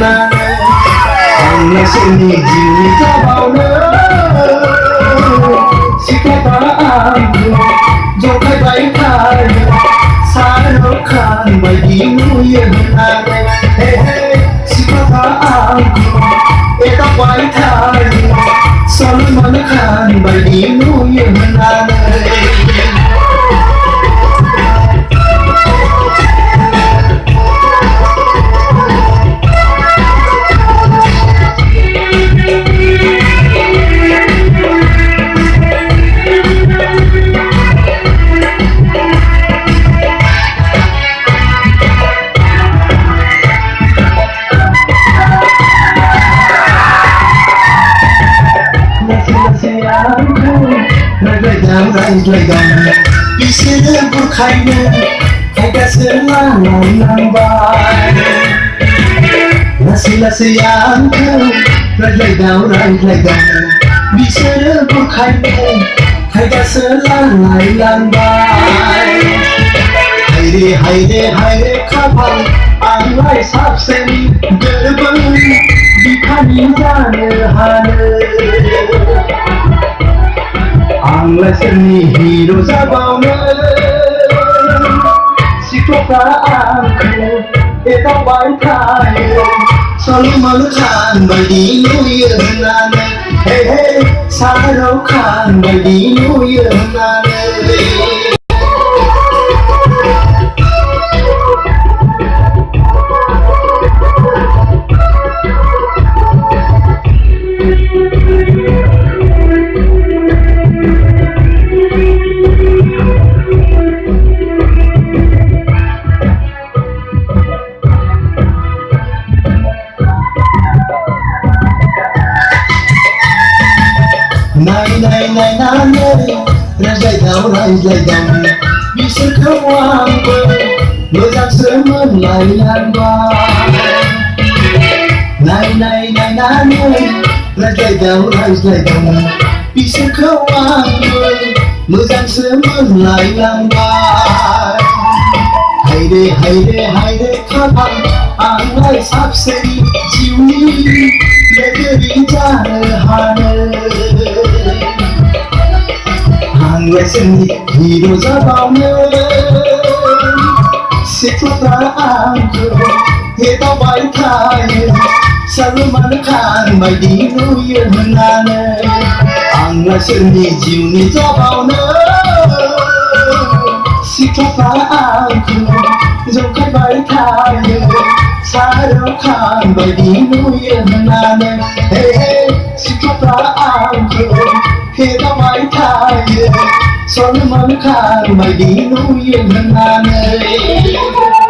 होनानै आंना सोरनि जिउनि जाबावनो सिख्लाफोरा आंखौ जंखायबाय थायो शाहरुख खान बायदि नुयो होननानै सिख्लाफोरा आंखौ एदावबाय थायो सलमान खान बायदि नुयो होननानै रायज्लायदों बिसोरो बुरखायनो खायदासो लांबाय लासै लासै आंखौ रायज्लायदों बिसोरो बुरखायनो खायदासो लांबाय हायरे खाफाल आंलाय साबसिन गोरबों बिखानि जानो हानो आंलाय सोरनि हिर' जाबावनो सिख्लाफ्रा आंखौ एदावबाय थायो सलमान खान बायदि नुयो होननानै शाहरुख खान बायदि नुयो होननानै नायनानै रायज्लायदों बिसोरखौ आंबो मोजांसो मोनलायलांबाय नायनानै रायज्लायदों बिसोरखौ आंबो मोजांसो मोनलायलांबाय हायरे खाफाल आंलाय साबसिन जिउनि लोगोरि जानो हानो आंलाय सोरनि हिर' जाबावनो सिख्लाफ्रा आंखौ एदावबाय थायो सलमान खान बायदि नुयो होननानै आंलाय सोरनि जिउनि जाबावनो सिख्लाफ्रा आंखौ जंखायबाय थायो शाहरुख खान बायदि नुयो होननानै सिख्लाफ्रा आंखौ एदावबाय थायो सलमान खान बायदि नुयो होननानै